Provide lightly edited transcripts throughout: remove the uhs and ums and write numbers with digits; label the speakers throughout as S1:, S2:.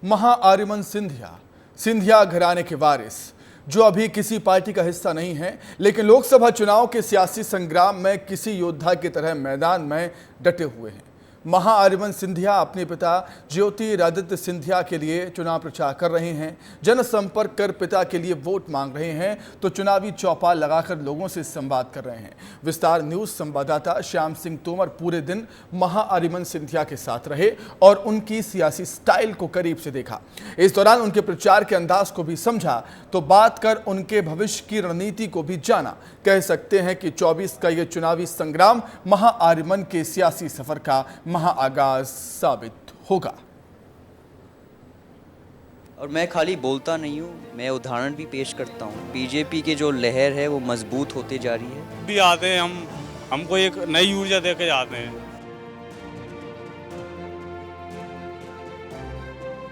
S1: महाआर्यमन सिंधिया, सिंधिया घराने के वारिस, जो अभी किसी पार्टी का हिस्सा नहीं है, लेकिन लोकसभा चुनाव के सियासी संग्राम में किसी योद्धा की तरह मैदान में डटे हुए हैं। महाआर्यमन सिंधिया अपने पिता ज्योतिरादित्य सिंधिया के लिए चुनाव प्रचार कर रहे हैं। जनसंपर्क कर पिता के लिए वोट मांग रहे हैं तो चुनावी चौपाल लगाकर लोगों से संवाद कर रहे हैं। विस्तार न्यूज संवाददाता श्याम सिंह तोमर पूरे दिन महाआर्यमन सिंधिया के साथ रहे और उनकी सियासी स्टाइल को करीब से देखा। इस दौरान उनके प्रचार के अंदाज को भी समझा तो बात कर उनके भविष्य की रणनीति को भी जाना। कह सकते हैं कि 24 का यह चुनावी संग्राम महाआर्यमन के सियासी सफर का महाआगाज साबित होगा।
S2: और मैं खाली बोलता नहीं हूँ, मैं उदाहरण भी पेश करता हूँ। बीजेपी की जो लहर है वो मजबूत होते जा रही है।
S3: भी आते हैं हमको एक नई ऊर्जा देके जाते हैं।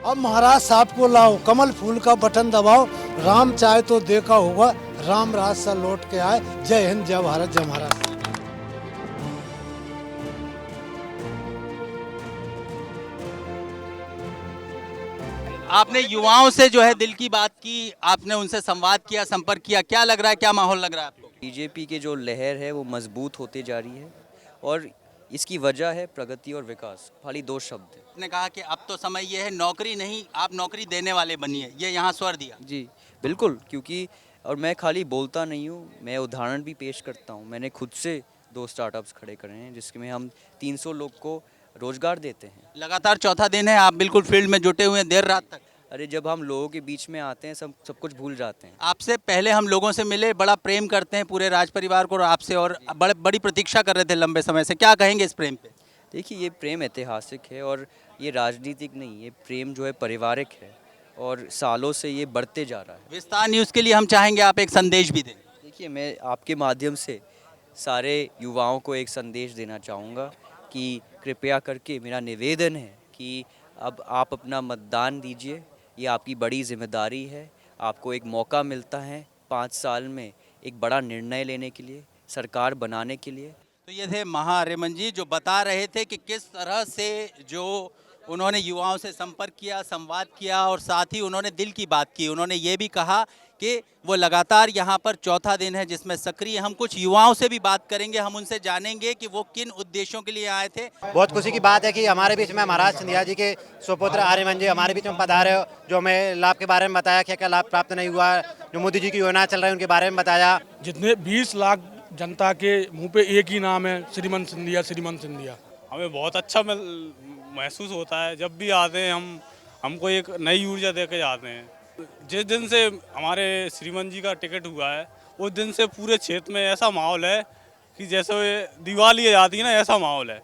S4: अब महाराज साहब को लाओ, कमल फूल का बटन दबाओ, राम चाहे तो देखा होगा, राम राज सा लौट के आए। जय हिंद, जय भारत, जय महाराज।
S5: आपने युवाओं से जो है दिल की बात की, आपने उनसे संवाद किया, संपर्क किया, क्या लग रहा है, क्या माहौल लग रहा है आपको?
S2: बीजेपी की जो लहर है वो मजबूत होते जा रही है और इसकी वजह है प्रगति और विकास। खाली दो शब्द है।
S5: आपने कहा कि अब तो समय ये है नौकरी नहीं, आप नौकरी देने वाले बनिए, ये यहाँ स्वर दिया।
S2: जी बिल्कुल, क्योंकि और मैं खाली बोलता नहीं हूँ, मैं उदाहरण भी पेश करता हूँ। मैंने खुद से 2 स्टार्टअप्स खड़े करे हैं जिसमें हम 300 लोग को रोजगार देते हैं।
S5: लगातार चौथा दिन है, आप बिल्कुल फील्ड में जुटे हुए हैं देर रात तक।
S2: अरे जब हम लोगों के बीच में आते हैं सब कुछ भूल जाते हैं।
S5: आपसे पहले हम लोगों से मिले, बड़ा प्रेम करते हैं पूरे राज परिवार को और आपसे, और बड़ी प्रतीक्षा कर रहे थे लंबे समय से। क्या कहेंगे इस प्रेम पे?
S2: देखिए, ये प्रेम ऐतिहासिक है और ये राजनीतिक नहीं, ये प्रेम जो है पारिवारिक है और सालों से ये बढ़ते जा रहा है।
S5: विस्तार न्यूज़ के लिए हम चाहेंगे आप एक संदेश भी दें।
S2: देखिए, मैं आपके माध्यम से सारे युवाओं को एक संदेश देना चाहूँगा कि कृपया करके मेरा निवेदन है कि अब आप अपना मतदान दीजिए। ये आपकी बड़ी जिम्मेदारी है। आपको एक मौका मिलता है 5 साल में एक बड़ा निर्णय लेने के लिए, सरकार बनाने के लिए।
S5: तो ये थे महाआर्यमन जी, जो बता रहे थे कि किस तरह से जो उन्होंने युवाओं से संपर्क किया, संवाद किया और साथ ही उन्होंने दिल की बात की। उन्होंने ये भी कहा कि वो लगातार यहाँ पर चौथा दिन है जिसमें सक्रिय। हम कुछ युवाओं से भी बात करेंगे, हम उनसे जानेंगे कि वो किन उद्देश्यों के लिए आए थे।
S6: बहुत खुशी की बात है कि हमारे बीच में महाराज सिंधिया जी के सुपुत्र आर्यमन जी हमारे बीच में पधारे, जो हमें लाभ के बारे में बताया, क्या क्या लाभ प्राप्त नहीं हुआ, जो मोदी जी की योजना चल रही है उनके बारे में बताया।
S7: जितने 20 लाख जनता के मुंह पे एक ही नाम है, श्रीमान सिंधिया, श्रीमान सिंधिया।
S3: हमें बहुत अच्छा महसूस होता है जब भी आते हैं। हमको एक नई ऊर्जा देके जाते हैं। जिस दिन से हमारे श्रीमान जी का टिकट हुआ है उस दिन से पूरे क्षेत्र में ऐसा माहौल है कि जैसे दिवाली आ जाती है ना, ऐसा माहौल है।